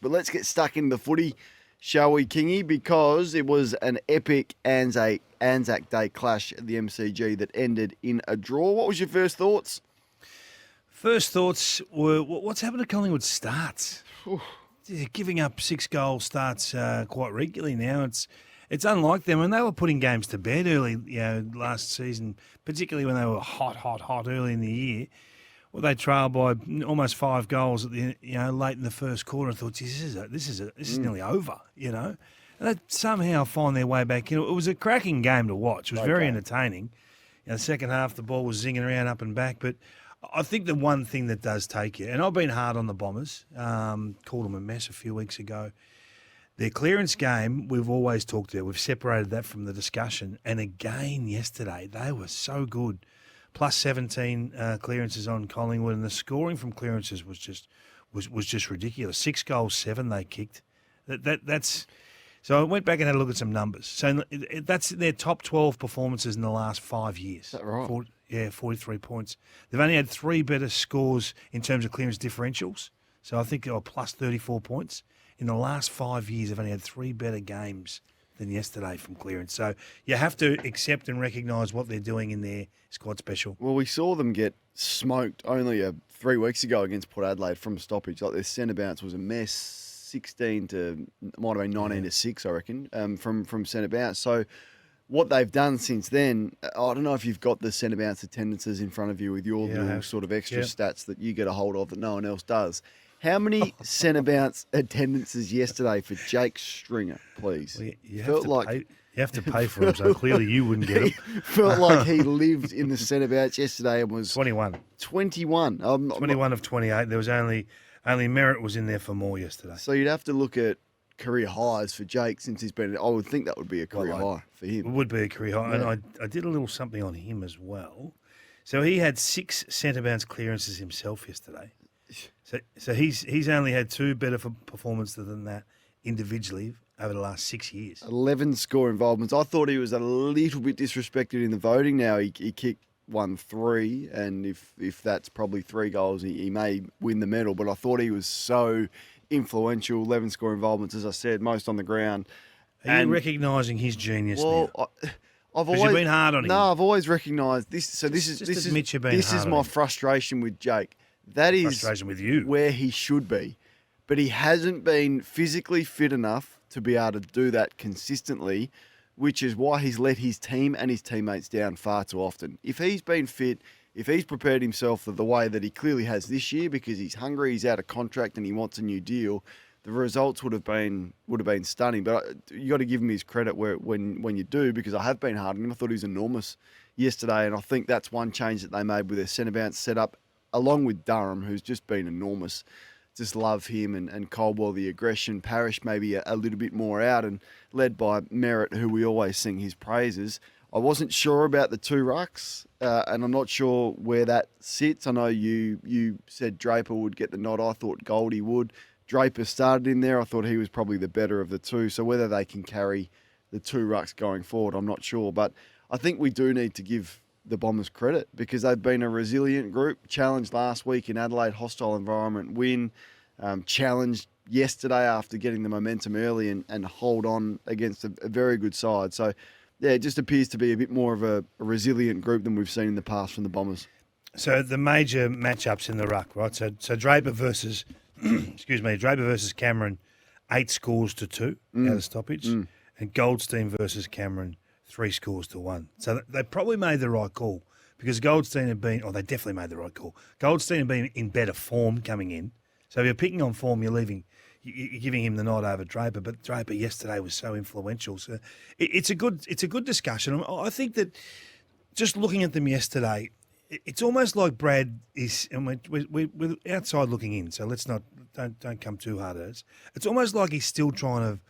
But let's get stuck into the footy, shall we, Kingy? Because it was an epic ANZAC Day clash at the MCG that ended in a draw. What was your first thoughts? First thoughts were, what's happened to Collingwood starts? They're giving up 6-goal starts quite regularly now. It's unlike them. When they were putting games to bed early, last season, particularly when they were hot early in the year. Well, they trailed by almost 5 goals at the late in the first quarter. I thought, geez, this is nearly over, And they somehow find their way back in. It was a cracking game to watch. It was very entertaining. The second half, the ball was zinging around up and back. But I think the one thing that does take you, and I've been hard on the Bombers, called them a mess a few weeks ago. Their clearance game, we've always talked about. We've separated that from the discussion. And again yesterday, they were so good. Plus 17 clearances on Collingwood, and the scoring from clearances was just ridiculous. 6 goals, 7 they kicked. That's so I went back and had a look at some numbers. So that's their top 12 performances in the last 5 years. Is that right? 43 points. They've only had 3 better scores in terms of clearance differentials. So I think they were plus 34 points. In the last 5 years, they've only had 3 better games than yesterday from clearance. So you have to accept and recognise what they're doing in their squad special. Well, we saw them get smoked only 3 weeks ago against Port Adelaide from stoppage. Like their centre bounce was a mess, 16 to, might have been 19 to 6, I reckon, from centre bounce. So what they've done since then, I don't know if you've got the centre bounce attendances in front of you with your little sort of extra stats that you get a hold of that no one else does. How many centre bounce attendances yesterday for Jake Stringer, please? Well, you have to pay for them, so clearly you wouldn't get them. Felt like he lived in the centre bounce yesterday and was 21. 21. 21 of 28. There was only Merritt was in there for more yesterday. So you'd have to look at career highs for Jake since he's been. I would think that would be a career high for him. It would be a career high, and I did a little something on him as well. So he had 6 centre bounce clearances himself yesterday. So he's only had 2 better performances than that individually over the last 6 years. 11 score involvements. I thought he was a little bit disrespected in the voting. Now he kicked 1-3, and if that's probably 3 goals, he may win the medal. But I thought he was so influential. 11 score involvements, as I said, most on the ground. Are you recognising his genius now? I've always been hard on him. No, I've always recognised this. So this is my frustration with Jake. That is with you. Where he should be. But he hasn't been physically fit enough to be able to do that consistently, which is why he's let his team and his teammates down far too often. If he's been fit, if he's prepared himself for the way that he clearly has this year because he's hungry, he's out of contract and he wants a new deal, the results would have been stunning. But you got to give him his credit when you do, because I have been hard on him. I thought he was enormous yesterday, and I think that's one change that they made with their centre bounce setup, along with Durham, who's just been enormous. Just love him and Caldwell, the aggression. Parrish maybe a little bit more out, and led by Merritt, who we always sing his praises. I wasn't sure about the 2 rucks, and I'm not sure where that sits. I know you said Draper would get the nod. I thought Goldie would. Draper started in there. I thought he was probably the better of the 2. So whether they can carry the 2 rucks going forward, I'm not sure. But I think we do need to give the Bombers credit, because they've been a resilient group. Challenged last week in Adelaide, hostile environment win. Challenged yesterday after getting the momentum early and hold on against a very good side. So, yeah, it just appears to be a bit more of a resilient group than we've seen in the past from the Bombers. So the major matchups in the ruck, right? So Draper versus, Draper versus Cameron, 8 scores to 2 out of stoppage, and Goldstein versus Cameron, 3 scores to 1. So they probably made the right call, because Goldstein they definitely made the right call. Goldstein had been in better form coming in. So if you're picking on form, you're giving him the nod over Draper. But Draper yesterday was so influential. So it's a good discussion. I think that just looking at them yesterday, it's almost like Brad is, and we're outside looking in. So don't come too hard at us. It's almost like he's still trying to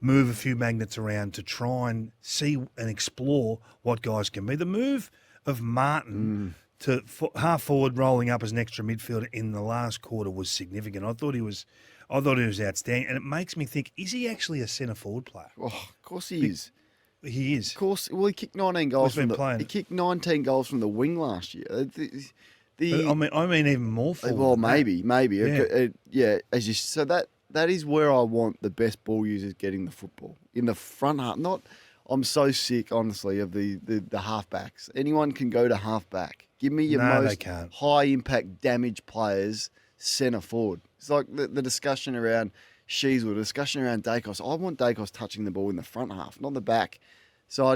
move a few magnets around to try and see and explore what guys can be. The move of Martin to half forward, rolling up as an extra midfielder in the last quarter was significant. I thought he was outstanding, and it makes me think: is he actually a centre forward player? Oh, of course he is. He is. Of course. Well, he kicked 19 goals he kicked 19 goals from the wing last year. I mean even more forward. Well, maybe. Yeah. As you so that that is where I want the best ball users getting the football in the front half. I'm so sick, honestly, of the halfbacks. Anyone can go to halfback. Give me your No, they most can't. high impact damage players centre forward. It's like the discussion around Sheasel, the discussion around Dacos. I want Dacos touching the ball in the front half, not the back. So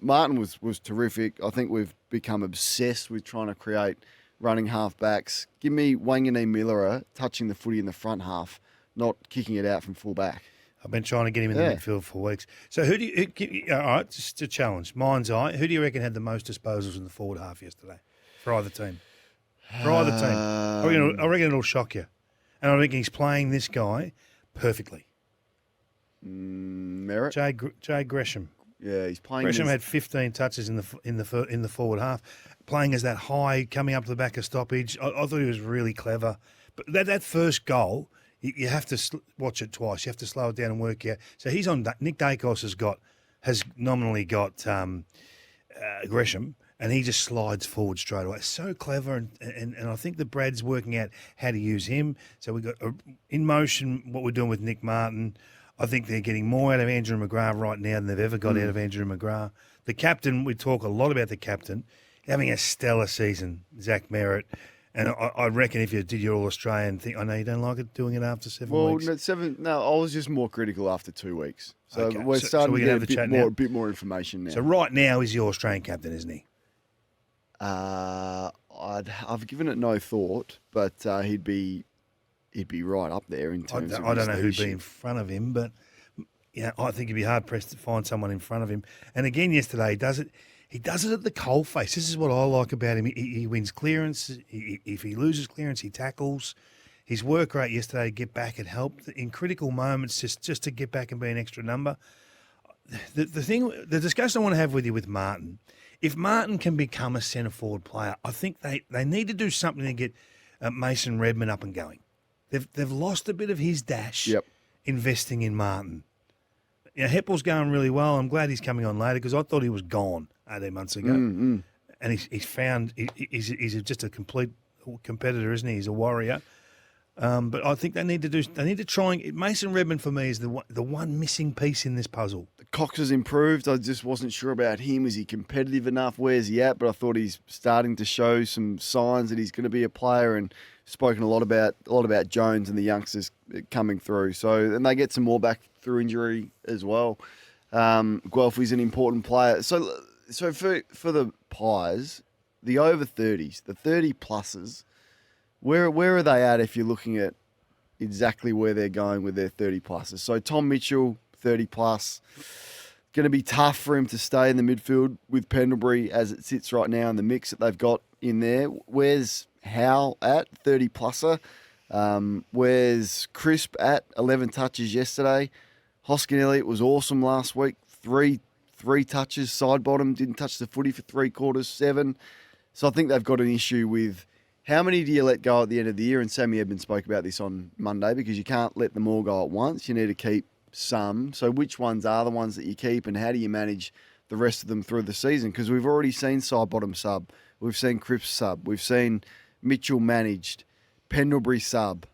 Martin was terrific. I think we've become obsessed with trying to create running halfbacks. Give me Wangane Millera touching the footy in the front half, not kicking it out from full back. I've been trying to get him in the midfield for weeks. So who do you? All right, just a challenge. Mind's eye. Who do you reckon had the most disposals in the forward half yesterday for either team? For either team, I reckon it'll shock you, and I reckon he's playing this guy perfectly. Merritt, Jay Gresham. Yeah, he's playing. Gresham had 15 touches in the forward half, playing as that high, coming up to the back of stoppage. I thought he was really clever. But that first goal, you have to watch it twice. You have to slow it down and work out. So he's on. Nick Dacos has nominally got Gresham, and he just slides forward straight away. So clever, and I think that Brad's working out how to use him. So we've got in motion what we're doing with Nick Martin. I think they're getting more out of Andrew McGrath right now than they've ever got out of Andrew McGrath. The captain, we talk a lot about the captain, having a stellar season, Zach Merritt. And I reckon if you did your All-Australian thing, I know you don't like it doing it after 7 weeks. No, I was just more critical after 2 weeks. So Okay, we're starting to have get a bit more information now. So right now he's your Australian captain, isn't he? I've given it no thought, but he'd be right up there in terms of I don't know who'd leadership. be in front of him, but I think he'd be hard pressed to find someone in front of him. And again, yesterday he does it at the coalface. This is what I like about him. He wins clearance. If he loses clearance, he tackles. His work rate yesterday to get back, it helped in critical moments just to get back and be an extra number. The discussion I want to have with you with Martin, if Martin can become a centre forward player, I think they need to do something to get Mason Redman up and going. They've lost a bit of his dash investing in Martin. Heppel's going really well. I'm glad he's coming on later because I thought he was gone 18 months ago. And he's just a complete competitor, isn't he? He's a warrior. But I think they need to try and Mason Redman for me is the one missing piece in this puzzle. Cox has improved. I just wasn't sure about him. Is he competitive enough? Where's he at? But I thought he's starting to show some signs that he's going to be a player, and spoken a lot about Jones and the youngsters coming through. So and they get some more back through injury as well. Guelphy's an important player. So for the Pies, the over 30s, the 30 pluses. Where are they at if you're looking at exactly where they're going with their 30 pluses? So Tom Mitchell, 30 plus. Going to be tough for him to stay in the midfield with Pendlebury as it sits right now in the mix that they've got in there. Where's Howe at 30 pluser? Where's Crisp at 11 touches yesterday? Hoskin Elliott was awesome last week. Three touches, side bottom, didn't touch the footy for 3/4, 7. So I think they've got an issue with how many do you let go at the end of the year? And Sammy Edmonds spoke about this on Monday because you can't let them all go at once. You need to keep some. So which ones are the ones that you keep and how do you manage the rest of them through the season? Because we've already seen side bottom sub. We've seen Cripps sub. We've seen Mitchell managed. Pendlebury sub.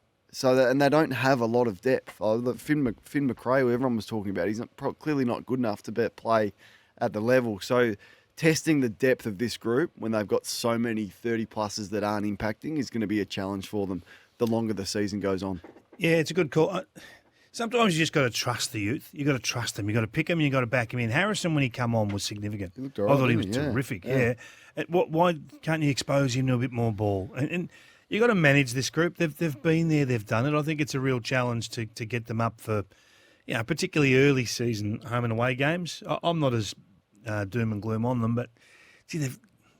And they don't have a lot of depth. Finn McRae, who everyone was talking about, he's clearly not good enough to play at the level. So testing the depth of this group when they've got so many 30 pluses that aren't impacting is going to be a challenge for them the longer the season goes on. Yeah, it's a good call. Sometimes you just got to trust the youth. You got to trust them. You got to pick them. You got to back him in. Harrison, when he come on, was significant. He looked all right, I thought he was didn't he? terrific. Yeah. Why can't you expose him to a bit more ball? And you got to manage this group. They've been there. They've done it. I think it's a real challenge to get them up for, particularly early season home and away games. I'm not as doom and gloom on them, but see,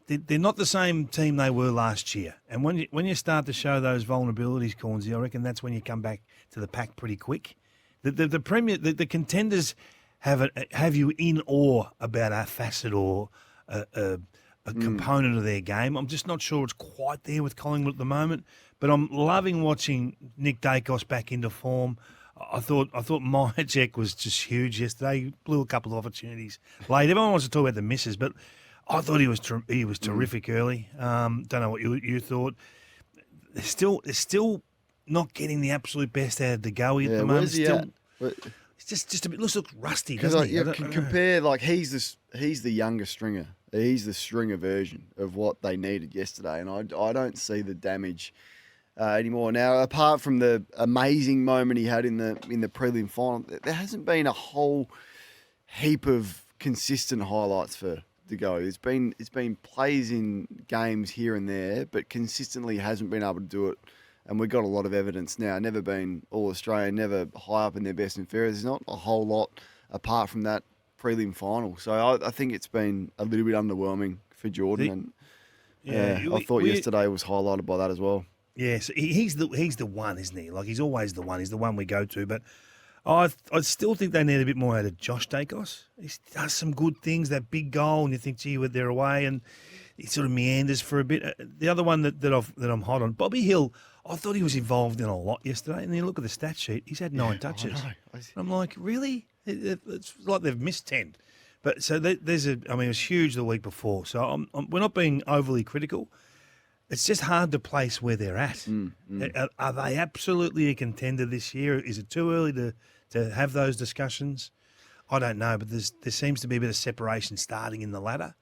they're not the same team they were last year. And when you start to show those vulnerabilities, Cornsey, I reckon that's when you come back to the pack pretty quick. The contenders have you in awe about a facet or a component of their game. I'm just not sure it's quite there with Collingwood at the moment. But I'm loving watching Nick Dacos back into form. I thought Myercheck was just huge yesterday. He blew a couple of opportunities late. Everyone wants to talk about the misses, but I thought he was terrific early. Don't know what you thought. There's still not getting the absolute best out of the goey at Yeah, the moment. where's he Still, at? it's just a bit looks rusty, Because doesn't he? you can compare, like he's the younger stringer. He's the stringer version of what they needed yesterday, and I don't see the damage anymore. Now, apart from the amazing moment he had in the prelim final, there hasn't been a whole heap of consistent highlights for De Goey. It's been plays in games here and there, but consistently hasn't been able to do it. And we've got a lot of evidence now. Never been All-Australian, never high up in their best and fairest. There's not a whole lot apart from that prelim final. So I think it's been a little bit underwhelming for Jordan. I thought yesterday was highlighted by that as well. Yes, he's the one, isn't he? Like he's always the one. He's the one we go to. But I still think they need a bit more out of Josh Dacos. He does some good things. That big goal, and you think, gee, they're away, and he sort of meanders for a bit. The other one that I'm hot on, Bobby Hill. I thought he was involved in a lot yesterday, and then you look at the stat sheet. He's had 9 touches. I'm like, really? It's like they've missed 10. But so it was huge the week before. So we're not being overly critical. It's just hard to place where they're at. Are they absolutely a contender this year? Is it too early to have those discussions? I don't know, but there seems to be a bit of separation starting in the ladder,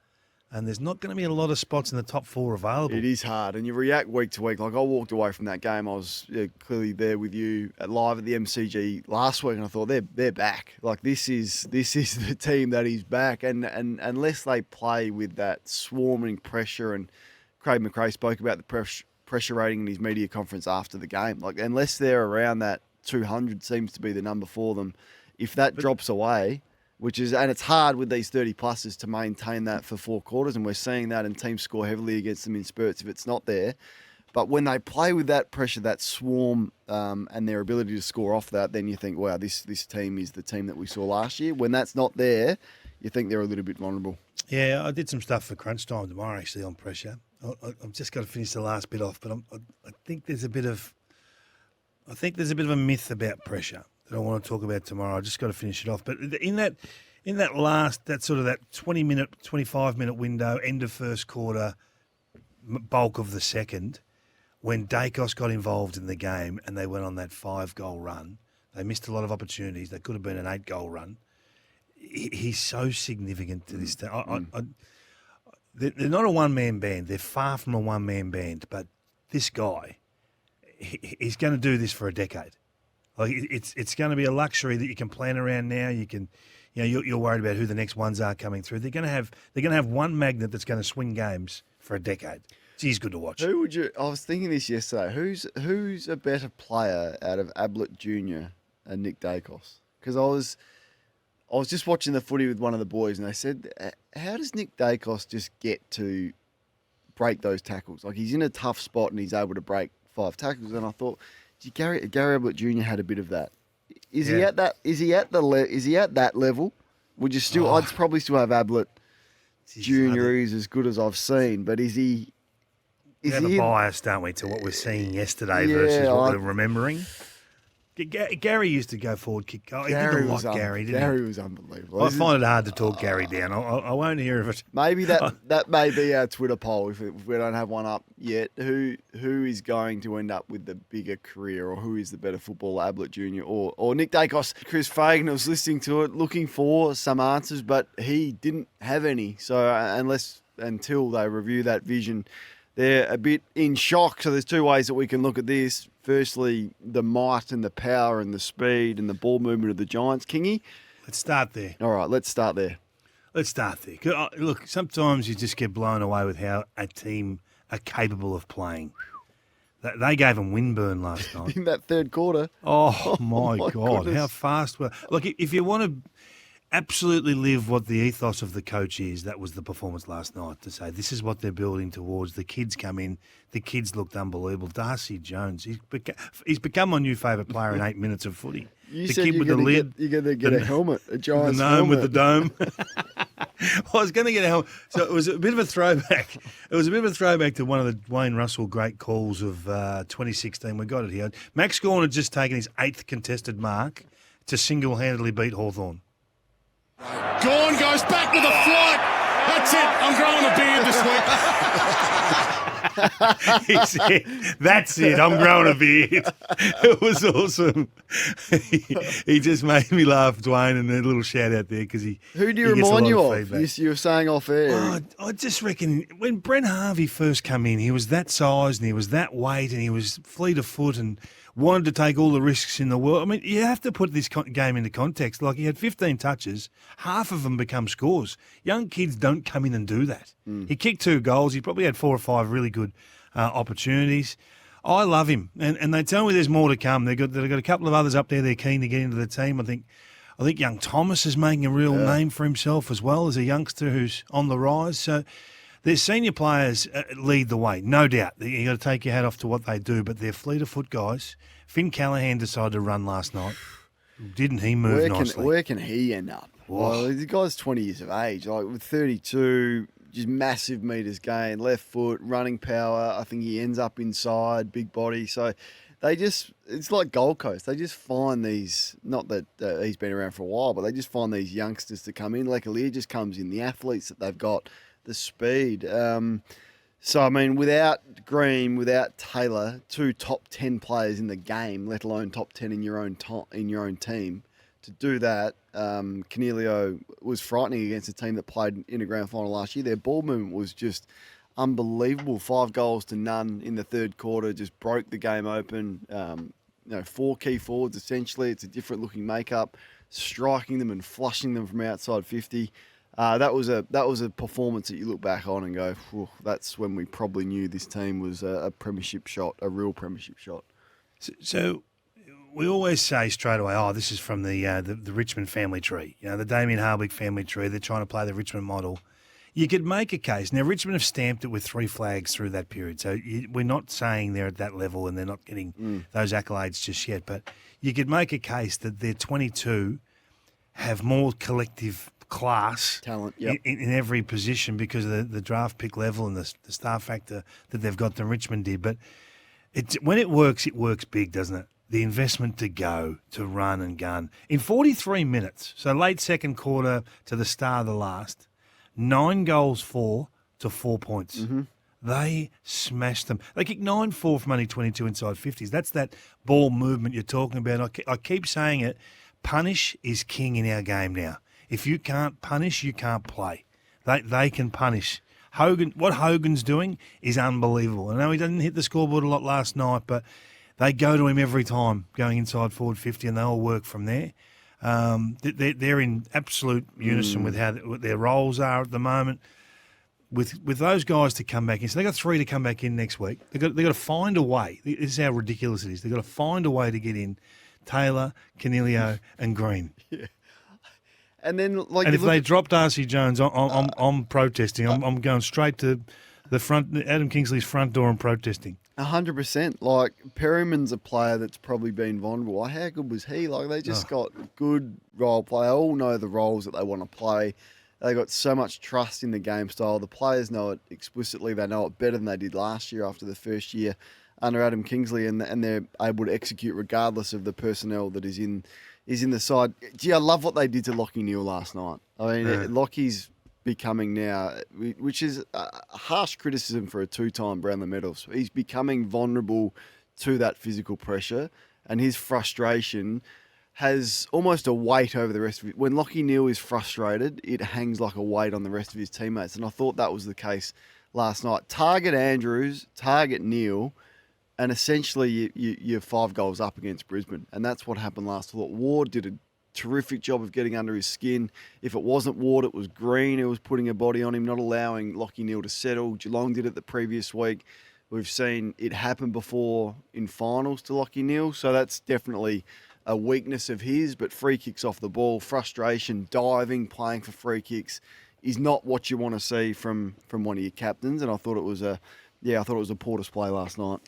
and there's not going to be a lot of spots in the top 4 available. It is hard, and you react week to week. Like I walked away from that game. I was clearly there with you live at the MCG last week, and I thought they're back. Like this is the team that is back, and unless they play with that swarming pressure, and Craig McRae spoke about the pressure rating in his media conference after the game. Like unless they're around that 200 seems to be the number for them. If that drops away. And it's hard with these 30-pluses to maintain that for 4 quarters, and we're seeing that, and teams score heavily against them in spurts if it's not there. But when they play with that pressure, that swarm, and their ability to score off that, then you think, wow, this team is the team that we saw last year. When that's not there, you think they're a little bit vulnerable. Yeah, I did some stuff for Crunch Time tomorrow, actually, on pressure. I've just got to finish the last bit off, but I think there's a bit of a myth about pressure that I want to talk about tomorrow. I just got to finish it off. But in that 20-minute, 25-minute window, end of first quarter, bulk of the second, when Dacos got involved in the game and they went on that 5-goal run, they missed a lot of opportunities. They could have been an 8-goal run. He's so significant to this team. They're not a one-man band. They're far from a one-man band. But this guy, he's going to do this for a decade. Like it's going to be a luxury that you can plan around now. You're worried about who the next ones are coming through. They're going to have one magnet that's going to swing games for a decade. Geez, good to watch. I was thinking this yesterday. Who's a better player out of Ablett Jr. and Nick Dacos? Because I was just watching the footy with one of the boys, and they said, how does Nick Dacos just get to break those tackles? Like he's in a tough spot and he's able to break 5 tackles. And I thought, Gary Ablett Jr. had a bit of that. Is he at that? Is he at that level? Would you still? I'd probably still have Ablett Jr. Who's as good as I've seen, but is he? We have a bias, don't we, to what we're seeing yesterday versus what we're remembering? Gary used to go forward kick. He did a lot, Gary, didn't he? Gary was unbelievable. I find it hard to talk Gary down. I won't hear of it. Maybe that may be our Twitter poll if we don't have one up yet. Who is going to end up with the bigger career, or who is the better footballer, Ablett Jr. or Nick Dacos? Chris Fagan was listening to it, looking for some answers, but he didn't have any. So until they review that vision, they're a bit in shock. So there's 2 ways that we can look at this. Firstly, the might and the power and the speed and the ball movement of the Giants. Kingy? Let's start there. All right, let's start there. Look, sometimes you just get blown away with how a team are capable of playing. They gave them windburn last night. In that third quarter. Oh, my God. Goodness. How fast were... Look, if you want to absolutely live what the ethos of the coach is, that was the performance last night, to say this is what they're building towards. The kids come in. The kids looked unbelievable. Darcy Jones, he's become my new favourite player in 8 minutes of footy. You said you're going to get a helmet, a Giants helmet. The gnome with the dome. I was going to get a helmet. So it was a bit of a throwback. It was a bit of a throwback to one of the Wayne Russell great calls of 2016. We got it here. Max Gawn had just taken his 8th contested mark to single-handedly beat Hawthorn. Gawn goes back with a flight. That's it. I'm growing a beard this week. He said, "That's it. I'm growing a beard." It was awesome. He just made me laugh, Dwayne, and a little shout out there because he. Who do you he gets a remind lot you of of? feedback. You were saying off air. Oh, I just reckon when Brent Harvey first come in, he was that size and he was that weight and he was fleet of foot and wanted to take all the risks in the world. I mean, you have to put this game into context. Like, he had 15 touches, half of them become scores. Young kids don't come in and do that. He kicked 2 goals. He probably had 4 or 5 really good opportunities. I love him, and they tell me there's more to come. They've got a couple of others up there they're keen to get into the team. I think young Thomas is making a real name for himself as well as a youngster who's on the rise. So their senior players lead the way, no doubt. You got to take your hat off to what they do, but they're fleet of foot guys. Finn Callahan decided to run last night. Didn't he move nicely? Where can he end up? Well, the guy's 20 years of age, like with 32, just massive meters gained, left foot, running power. I think he ends up inside, big body. So it's like Gold Coast. They just find these, not that he's been around for a while, but they just find these youngsters to come in. Lekalier just comes in, the athletes that they've got, the speed. So, I mean, without Green, without Taylor, 2 top 10 players in the game, let alone top 10 in your own team, to do that, Canelio was frightening against a team that played in a grand final last year. Their ball movement was just unbelievable. 5 goals to none in the third quarter, just broke the game open. 4 key forwards, essentially. It's a different looking makeup, striking them and flushing them from outside 50. That was a performance that you look back on and go, that's when we probably knew this team was a premiership shot, a real premiership shot. So we always say straight away, this is from the Richmond family tree. You know, the Damien Hardwick family tree. They're trying to play the Richmond model. You could make a case. Now, Richmond have stamped it with 3 flags through that period. So we're not saying they're at that level and they're not getting those accolades just yet. But you could make a case that their 22 have more collective class talent in every position because of the draft pick level and the star factor that they've got than Richmond did. But when it works big, doesn't it? The investment to go, to run and gun. In 43 minutes, so late second quarter to the start of the last, 9 goals to 4 points. Mm-hmm. They smashed them. They kicked 9-4 from only 22 inside 50s. That's that ball movement you're talking about. I keep saying it. Punish is king in our game now. If you can't punish, you can't play. They can punish. What Hogan's doing is unbelievable. I know he didn't hit the scoreboard a lot last night, but they go to him every time going inside forward 50 and they all work from there. They're in absolute unison with what their roles are at the moment. With those guys to come back in, so they got 3 to come back in next week. They got to find a way. This is how ridiculous it is. They got to find a way to get in Taylor, Canelio, and Green. Yeah. And then, if they drop Darcy Jones, I'm protesting. I'm going straight to the front, Adam Kingsley's front door, and protesting. 100%. Like, Perryman's a player that's probably been vulnerable. Like, how good was he? Like, they just got good role play. They all know the roles that they want to play. They got so much trust in the game style. The players know it explicitly. They know it better than they did last year after the first year under Adam Kingsley, and they're able to execute regardless of the personnel that is in the side. Gee, I love what they did to Lachie Neale last night. I mean, Lachie's becoming now, which is a harsh criticism for a 2-time Brownlow medalist. He's becoming vulnerable to that physical pressure, and his frustration has almost a weight over the rest of it. When Lachie Neale is frustrated, it hangs like a weight on the rest of his teammates, and I thought that was the case last night. Target Andrews, target Neale, and essentially you're 5 goals up against Brisbane. And that's what happened last. I thought Ward did a terrific job of getting under his skin. If it wasn't Ward, it was Green who was putting a body on him, not allowing Lachie Neale to settle. Geelong did it the previous week. We've seen it happen before in finals to Lachie Neale. So that's definitely a weakness of his. But free kicks off the ball, frustration, diving, playing for free kicks is not what you want to see from one of your captains. And I thought it was a poor display last night.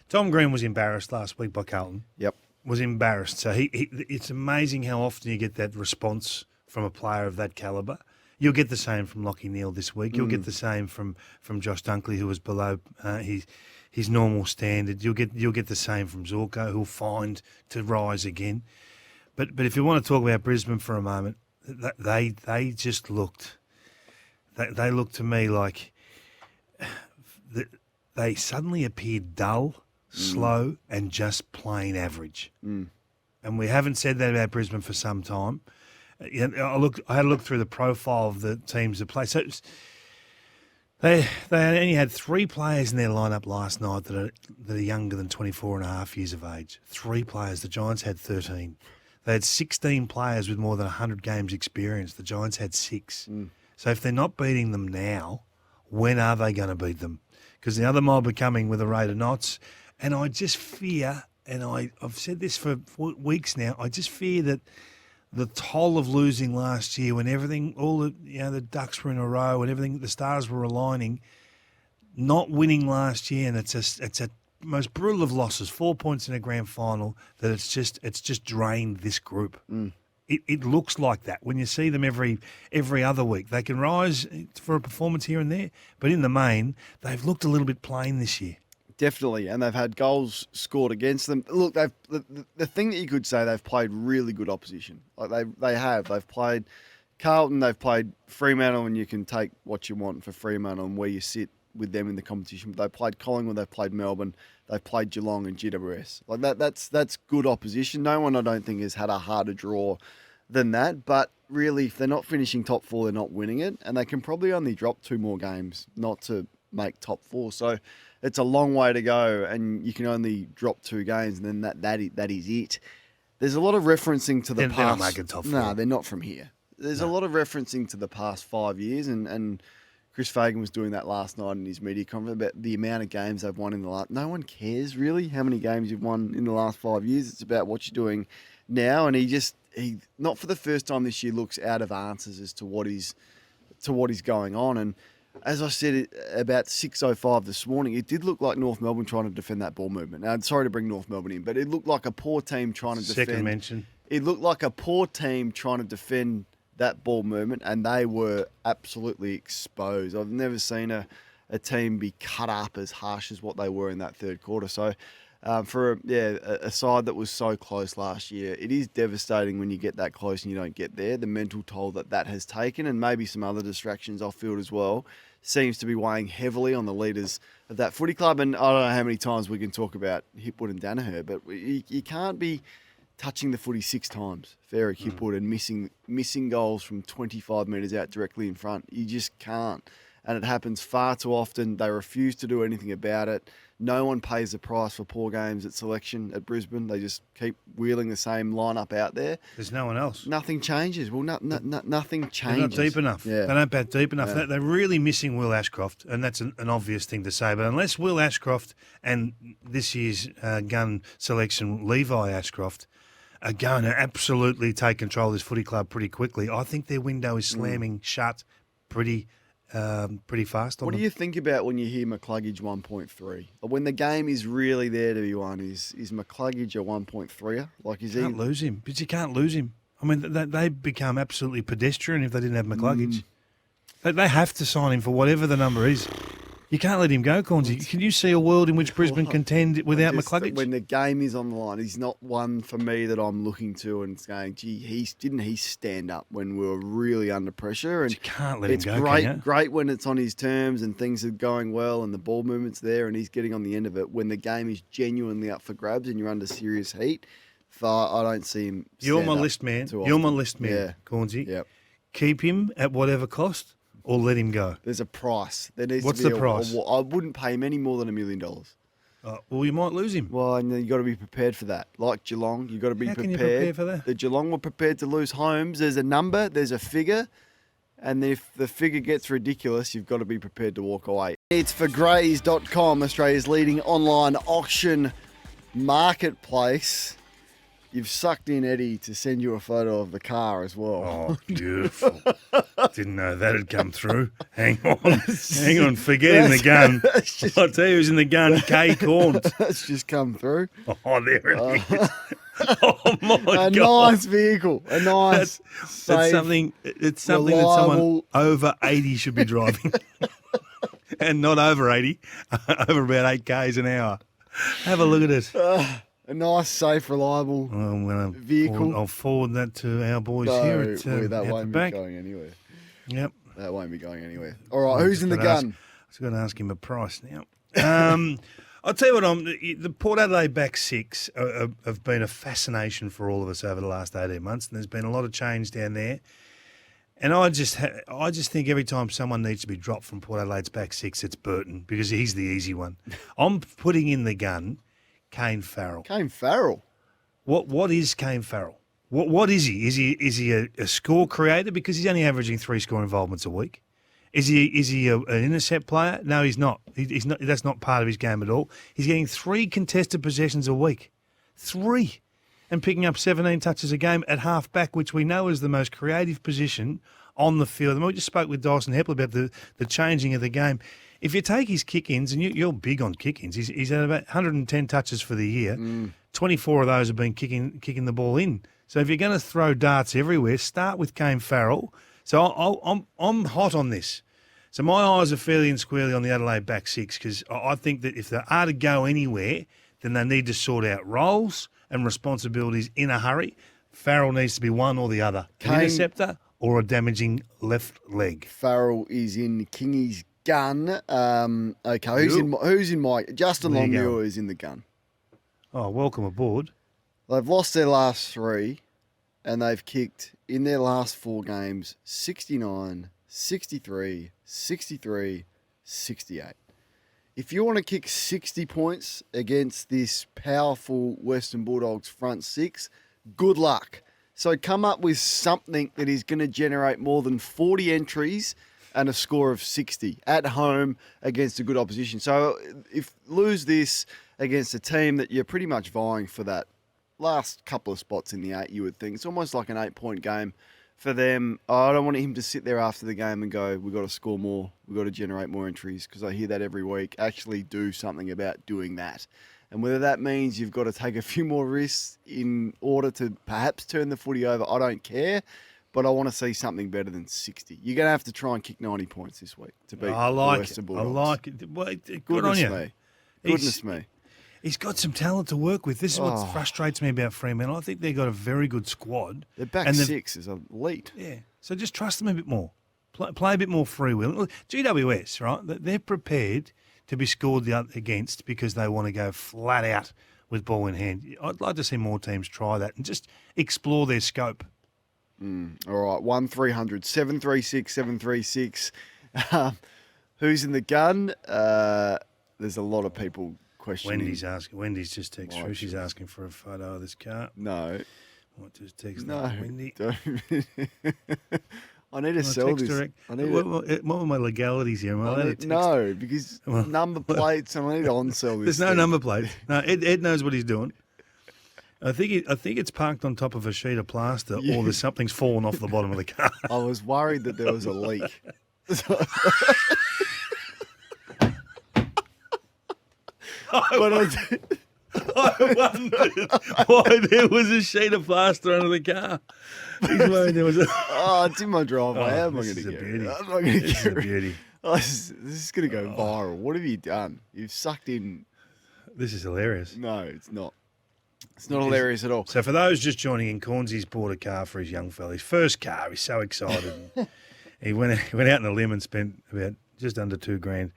Tom Green was embarrassed last week by Carlton. Yep. Was embarrassed. So it's amazing how often you get that response from a player of that calibre. You'll get the same from Lachie Neale this week. You'll get the same from Josh Dunkley, who was below his normal standard. You'll get the same from Zorko, who'll find to rise again. But if you want to talk about Brisbane for a moment, they just looked. They looked to me like they suddenly appeared dull, slow, and just plain average. And we haven't said that about Brisbane for some time. I had a look through the profile of the teams that play. So they only had 3 players in their lineup last night that are younger than 24 and a half years of age. 3 players. The Giants had 13. They had 16 players with more than 100 games experience. The Giants had 6. So if they're not beating them now, when are they going to beat them? Because the other mob are coming with a rate of knots. And I just fear, and I've said this for weeks now, I just fear that the toll of losing last year when everything, all the ducks were in a row and everything, the stars were aligning, not winning last year, and it's a most brutal of losses, 4 points in a grand final, that it's just drained this group. It looks like that when you see them every other week. They can rise for a performance here and there, but in the main, they've looked a little bit plain this year. Definitely, and they've had goals scored against them. Look, the thing that you could say, they've played really good opposition. Like they have. They've played Carlton, they've played Fremantle, and you can take what you want for Fremantle and where you sit with them in the competition. But they've played Collingwood, they've played Melbourne, they've played Geelong and GWS. Like that's good opposition. No one, I don't think, has had a harder draw than that. But really, if they're not finishing top 4, they're not winning it, and they can probably only drop 2 more games not to make top 4. So it's a long way to go, and you can only drop 2 games, and then that is it. There's a lot of referencing to the past. They're not making top 4. No, they're not from here. There's a lot of referencing to the past 5 years, and Chris Fagan was doing that last night in his media conference about the amount of games they've won in the last. No one cares really how many games you've won in the last 5 years. It's about what you're doing now, and he not for the first time this year looks out of answers as to what is going on. And as I said about 6:05 this morning, it did look like North Melbourne trying to defend that ball movement. Now, sorry to bring North Melbourne in, but it looked like a poor team trying to defend. Second mention. It looked like a poor team trying to defend that ball movement, and they were absolutely exposed. I've never seen a team be cut up as harsh as what they were in that third quarter. So for a side that was so close last year, it is devastating when you get that close and you don't get there. The mental toll that has taken, and maybe some other distractions off field as well, seems to be weighing heavily on the leaders of that footy club. And I don't know how many times we can talk about Hipwood and Danaher, but you can't be touching the footy 6 times for Eric Hipwood and missing goals from 25 metres out directly in front. You just can't. And it happens far too often. They refuse to do anything about it. No one pays the price for poor games at selection at Brisbane. They just keep wheeling the same lineup out there. There's no one else. Nothing changes. Well, nothing changes. They're not deep enough. Yeah. They don't bat deep enough. They're really missing Will Ashcroft, and that's an obvious thing to say. But unless Will Ashcroft and this year's gun selection, Levi Ashcroft, are going to absolutely take control of this footy club pretty quickly, I think their window is slamming shut pretty fast. What do you think about when you hear McCluggage 1.3? When the game is really there to be won, is McCluggage a 1.3er? Like, is you can't lose him, but you can't lose him. I mean, they become absolutely pedestrian if they didn't have McCluggage. They have to sign him for whatever the number is. You can't let him go, Cornsey. Can you see a world in which Brisbane contend without McCluggage? When the game is on the line, he's not one for me that I'm looking to and saying, gee, didn't he stand up when we were really under pressure? And you can't let him go, it's great when it's on his terms and things are going well and the ball movement's there and he's getting on the end of it. When the game is genuinely up for grabs and you're under serious heat, I don't see him You're my list man. You're my list man, yeah. Cornsey. Yep. Keep him at whatever cost or let him go. There's a price. There needs What's to be the price? I wouldn't pay him any more than $1 million. Well, you might lose him. Well, and you've got to be prepared for that. Like Geelong, you've got to be How prepared. can you prepare for that? The Geelong were prepared to lose homes. There's a number, there's a figure, and if the figure gets ridiculous, you've got to be prepared to walk away. It's for Grays.com, Australia's leading online auction marketplace. You've sucked in Eddie to send you a photo of the car as well. Oh, beautiful. Didn't know that had come through. Hang on. Forgetting the gun. I'll tell you who's in the gun, Kay Corns. That's just come through. Oh, there it is. Oh, my God. A nice vehicle. A nice, safe, it's something that someone over 80 should be driving. And not over 80, over about 8 Ks an hour. Have a look at it. A nice, safe, reliable vehicle. I'll forward that to our boys No, here at that at won't the be back. going anywhere. Yep. That won't be going anywhere. All right, who's in the gun? I was going to ask him a price now. I'll tell you what, the Port Adelaide back six have been a fascination for all of us over the last 18 months, and there's been a lot of change down there. And I just think every time someone needs to be dropped from Port Adelaide's back six, it's Burton, because he's the easy one. I'm putting in the gun Kane Farrell. Kane Farrell. What is Kane Farrell? What is he? Is he a score creator? Because he's only averaging 3 score involvements a week. Is he an intercept player? No, he's not. He's not. That's not part of his game at all. He's getting 3 contested possessions a week. 3. And picking up 17 touches a game at half-back, which we know is the most creative position on the field. And we just spoke with Dyson Heppel about the changing of the game. If you take his kick-ins, and you're big on kick-ins, he's had about 110 touches for the year. 24 of those have been kicking the ball in. So if you're going to throw darts everywhere, start with Kane Farrell. So I'm hot on this. So my eyes are fairly and squarely on the Adelaide back six, because I think that if they are to go anywhere, then they need to sort out roles and responsibilities in a hurry. Farrell needs to be one or the other, an interceptor or a damaging left leg. Farrell is in Kingy's gun. Okay, who's in my... Justin Longmuir is in the gun. Oh, welcome aboard. They've lost their last 3, and they've kicked, in their last 4 games, 69, 63, 63, 68. If you want to kick 60 points against this powerful Western Bulldogs front 6, good luck. So come up with something that is going to generate more than 40 entries and a score of 60 at home against a good opposition. So if lose this against a team that you're pretty much vying for that last couple of spots in the 8, you would think. It's almost like an 8-point game for them. I don't want him to sit there after the game and go, we've got to score more, we've got to generate more entries, because I hear that every week. Actually do something about doing that. And whether that means you've got to take a few more risks in order to perhaps turn the footy over, I don't care. But I want to see something better than 60. You're going to have to try and kick 90 points this week to beat the Western Bulldogs. I like it. Well, good Goodness on you. me. Goodness me. He's got some talent to work with. This is what frustrates me about Fremantle. I think they've got a very good squad. Their back 6 is elite. Yeah. So just trust them a bit more. Play a bit more freewheel. GWS, right? They're prepared to be scored against because they want to go flat out with ball in hand. I'd like to see more teams try that and just explore their scope. All right, 1300 736 736. Who's in the gun? There's a lot of people questioning. Wendy's just texted through. She's asking for a photo of this car. No. What does text? No. Wendy. Don't. I need to sell this. What were my legalities here? Am I allowed to text? No, because number plates, and I need to on-sell this. There's no number plates. No, Ed knows what he's doing. I think it's parked on top of a sheet of plaster, or there's something's fallen off the bottom of the car. I was worried that there was a leak. I wondered why there was a sheet of plaster under the car. He's worried there was a... it's in my driveway. How am I going to get it? I'm not going to get it. Beauty. This is going to go viral. What have you done? You've sucked in... This is hilarious. No, it's not. It's not hilarious at all. So for those just joining in, Cornsy's bought a car for his young fella. His first car. He's so excited. He went out on a limb and spent about just under $2,000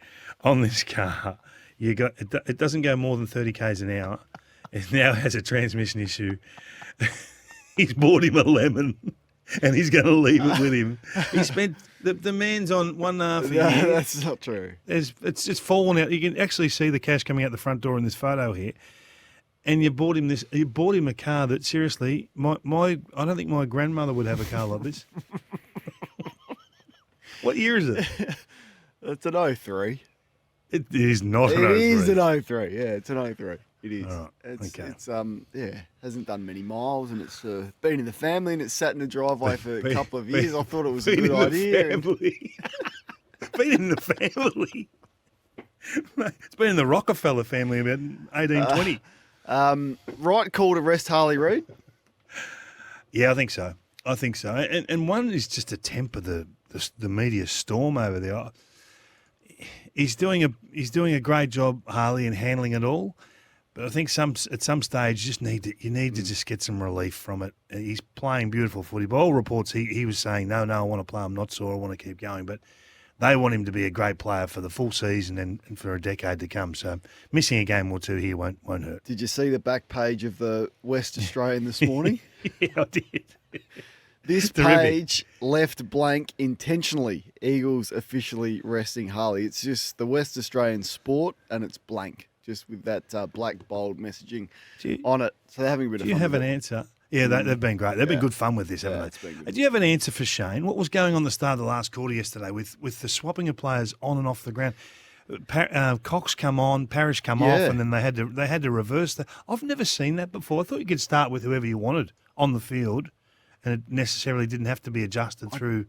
on this car. It doesn't go more than 30 k's an hour. It now has a transmission issue. He's bought him a lemon, and he's going to leave it with him. He spent the man's on 1.5 years. No, that's not true. It's just fallen out. You can actually see the cash coming out the front door in this photo here. And you bought him this. You bought him a car that seriously, I don't think my grandmother would have a car like this. What year is it? It's an 03. It is not an 03. It is an 03. Yeah, it's an 03. It is. All right. It's hasn't done many miles, and it's been in the family, and it's sat in the driveway for a couple of years. I thought it was a good idea. Been in the family. It's been in the Rockefeller family about 1820. Right call to rest Harley Reid? Yeah, I think so. And one is just to temper the media storm over there. He's doing a great job, Harley, in handling it all. But I think at some stage you need to just get some relief from it. He's playing beautiful footy. By all reports, he was saying, no, I want to play. I'm not sore. I want to keep going. But they want him to be a great player for the full season and for a decade to come. So missing a game or two here won't hurt. Did you see the back page of the West Australian this morning? Yeah, I did. This Terrific. page left blank intentionally. Eagles officially resting Harley. It's just the West Australian Sport, and it's blank, just with that black bold messaging on it. So they're having a bit of Do you fun. have with an it. answer? Yeah, they've been great. They've been good fun with this, haven't Yeah, they? it's been good. Do you have an answer for Shane? What was going on the start of the last quarter yesterday with the swapping of players on and off the ground? Cox come on, Parrish come off, Yeah. and then they had to reverse that. I've never seen that before. I thought you could start with whoever you wanted on the field, and it necessarily didn't have to be adjusted through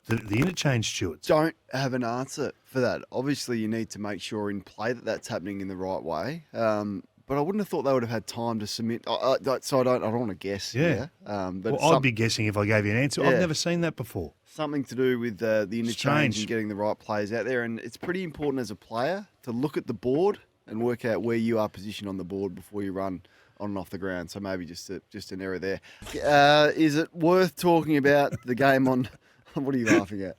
the interchange stewards. Don't have an answer for that. Obviously, you need to make sure in play that that's happening in the right way. But I wouldn't have thought they would have had time to submit. So I don't want to guess. Yeah. But Well, it's I'd be guessing if I gave you an answer. Yeah. I've never seen that before. something to do with the interchange Strange. and getting the right players out there. And it's pretty important as a player to look at the board and work out where you are positioned on the board before you run on and off the ground. So maybe just an error there. Is it worth talking about the game on? What are you laughing at?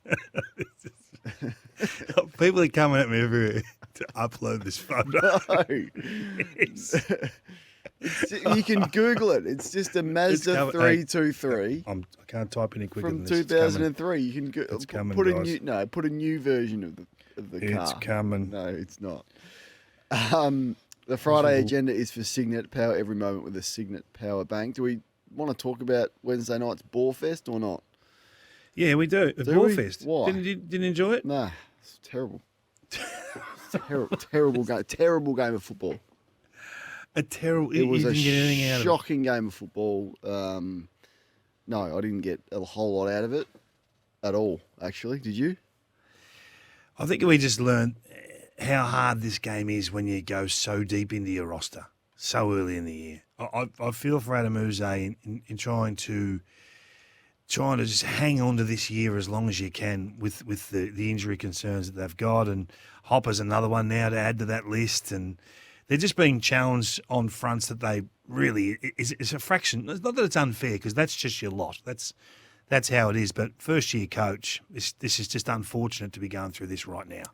People are coming at me everywhere to upload this photo. You can Google it. It's just a Mazda coming. 323 I can't type any quicker from than this. It's coming. 2003. You can It's coming, put a guys. put a new version of the car. It's coming. No, it's not. The Friday agenda is for Signet. Power every moment with a Signet power bank. Do we want to talk about Wednesday night's Boarfest or not? Yeah, we do. Do we? Ballfest. Why? Didn't enjoy it? Nah, it's terrible. Terrible game of football. It was you a didn't get anything out of it. shocking game of football. No, I didn't get a whole lot out of it at all, actually. Did you? I think we just learned how hard this game is when you go so deep into your roster so early in the year. I feel for Adam Uze in trying to just hang on to this year as long as you can with the injury concerns that they've got, and Hopper's another one now to add to that list, and they're just being challenged on fronts that they really is a fraction. It's not that it's unfair, because that's just your lot. That's how it is. But first year coach, this is just unfortunate to be going through this right now.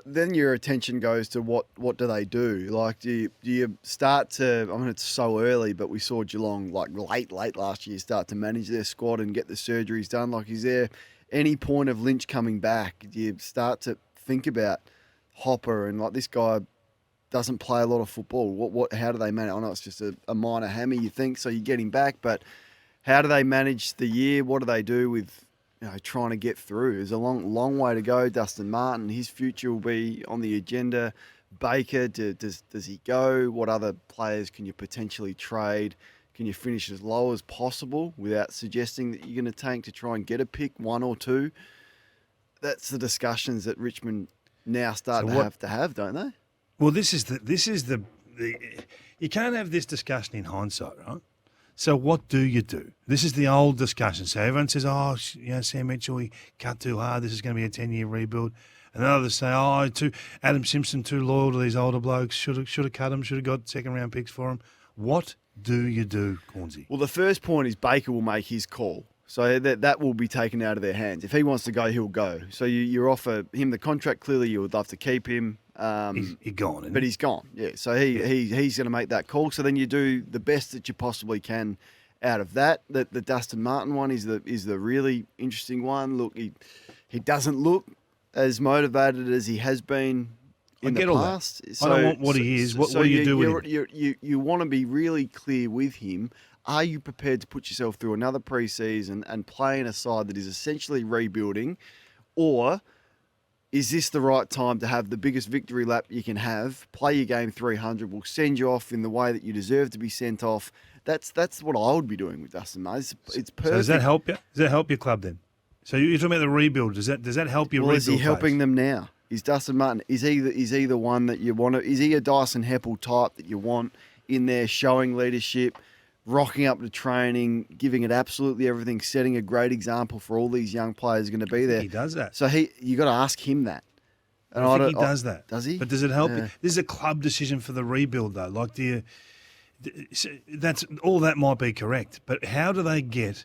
Then your attention goes to what do they do? Like, do you start to? I mean, it's so early, but we saw Geelong like late last year start to manage their squad and get the surgeries done. Like, is there any point of Lynch coming back? Do you start to think about Hopper and like this guy doesn't play a lot of football? How do they manage? I know it's just a minor hammy, you think, so you get him back, but how do they manage the year? What do they do with trying to get through? There's a long way to go. Dustin Martin, his future will be on the agenda. Baker, does he go? What other players can you potentially trade? Can you finish as low as possible without suggesting that you're going to tank to try and get a pick, one or two? That's the discussions that Richmond now start to have, don't they? Well, this is the you can't have this discussion in hindsight, right? So what do you do? This is the old discussion. So everyone says, Sam Mitchell, he cut too hard. This is going to be a 10-year rebuild. And others say, Adam Simpson too loyal to these older blokes. Should have cut him. Should have got second-round picks for him. What do you do, Cornsey? Well, the first point is Baker will make his call. So that will be taken out of their hands. If he wants to go, he'll go. So you offer him the contract. Clearly, you would love to keep him. He's gone, isn't But he? he's gone, yeah. So he's going to make that call. So then you do the best that you possibly can out of that. The Dustin Martin one is the really interesting one. Look, he doesn't look as motivated as he has been in the past. I don't want what he is. What do you do with him? You want to be really clear with him. Are you prepared to put yourself through another preseason and play in a side that is essentially rebuilding, or is this the right time to have the biggest victory lap you can have? Play your game 300. We'll send you off in the way that you deserve to be sent off. That's what I would be doing with Dustin Martin. It's perfect. So does that help you? Does that help your club then? So you're talking about the rebuild. Does that help your rebuild? Is he helping them now? Is Dustin Martin? Is he the one that you want to? Is he a Dyson Heppel type that you want in there, showing leadership, rocking up to training, giving it absolutely everything, setting a great example for all these young players going to be there? He does that. So you got to ask him that. And I think he does that. Does he? But does it help you? This is a club decision for the rebuild, though. Like, that's all that might be correct, but how do they get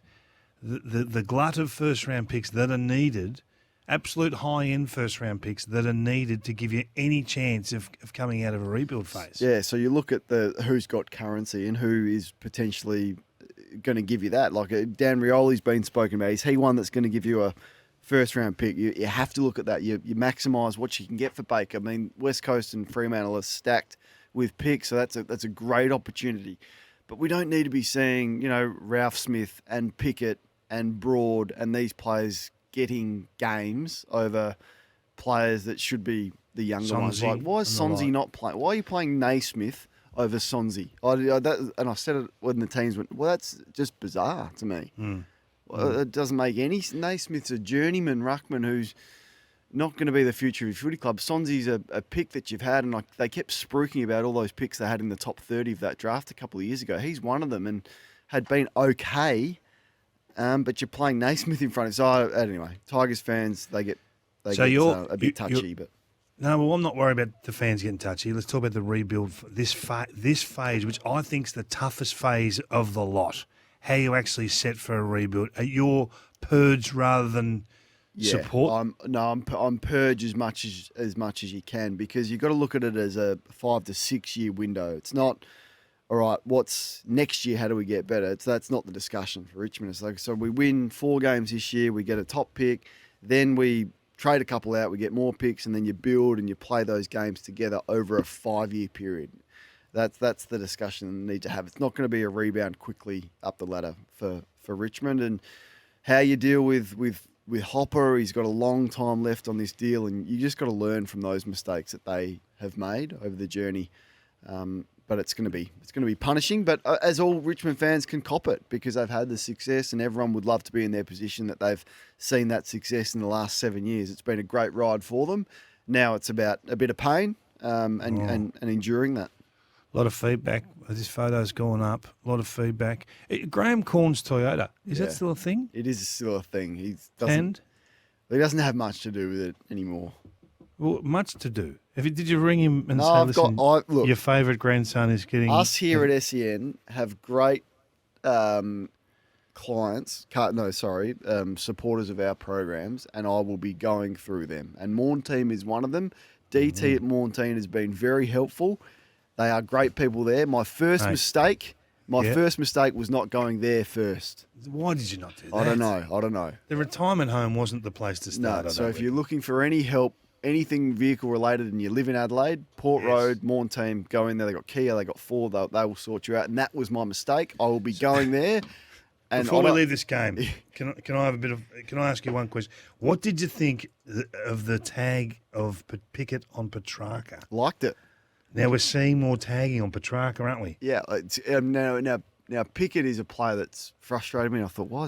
the glut of first round picks that are needed absolute high-end first-round picks that are needed to give you any chance of coming out of a rebuild phase. Yeah, so you look at the who's got currency and who is potentially going to give you that. Like Dan Rioli's been spoken about. Is he one that's going to give you a first-round pick? You have to look at that. You maximise what you can get for Baker. I mean, West Coast and Fremantle are stacked with picks, so that's a great opportunity. But we don't need to be seeing, Ralph Smith and Pickett and Broad and these players getting games over players that should be the younger ones. Like, why is Sonzi not playing? Why are you playing Naismith over Sonzi? And I said it when the teams went, well, that's just bizarre to me. Well, it doesn't make any sense. Naismith's a journeyman ruckman who's not going to be the future of your footy club. Sonzi's a pick that you've had, and they kept spruiking about all those picks they had in the top 30 of that draft a couple of years ago. He's one of them and had been okay, but you're playing Naismith in front of him. So anyway, Tigers fans, they get a bit touchy. But no, well, I'm not worried about the fans getting touchy. Let's talk about the rebuild. This phase, which I think is the toughest phase of the lot. How you actually set for a rebuild. Are you purge rather than support? I'm purge as much as you can, because you've got to look at it as a 5 to 6 year window. It's not, all right, what's next year? How do we get better? That's not the discussion for Richmond. It's like, so we win 4 games this year, we get a top pick, then we trade a couple out, we get more picks, and then you build and you play those games together over a 5-year period. That's the discussion we need to have. It's not going to be a rebound quickly up the ladder for Richmond. And how you deal with Hopper, he's got a long time left on this deal, and you just got to learn from those mistakes that they have made over the journey. But it's going to be punishing. But as all Richmond fans can cop it, because they've had the success, and everyone would love to be in their position that they've seen that success in the last 7 years. It's been a great ride for them. Now it's about a bit of pain and enduring that. A lot of feedback. This photo's gone up. A lot of feedback. Graham Corn's Toyota. Is that still a thing? It is still a thing. He doesn't have much to do with it anymore. Well, much to do. Did you ring him and say, listen, your favourite grandson is getting... Us here at SEN have great supporters of our programs, and I will be going through them. And Morn Team is one of them. DT at Morn Team has been very helpful. They are great people there. My first mistake was not going there first. Why did you not do that? I don't know. The retirement home wasn't the place to start. No, so if you're looking for any help, anything vehicle related, and you live in Adelaide, Port Road, Morn Team, go in there. They got Kia, they got Ford. They will sort you out. And that was my mistake. I will be going there. And before we leave this game, can I ask you one question? What did you think of the tag of Pickett on Petrarca? Liked it. Now we're seeing more tagging on Petrarca, aren't we? Yeah. Now Pickett is a player that's frustrated me. I thought, why are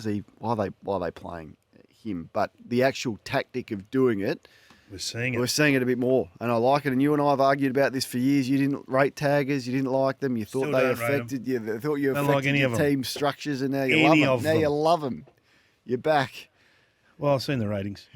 they playing him? But the actual tactic of doing it, we're seeing it a bit more, and I like it. And you and I have argued about this for years. You didn't rate taggers, you didn't like them. You thought they affected you. They thought you affected your team structures, and now you love them. Now you love them. You're back. Well, I've seen the ratings.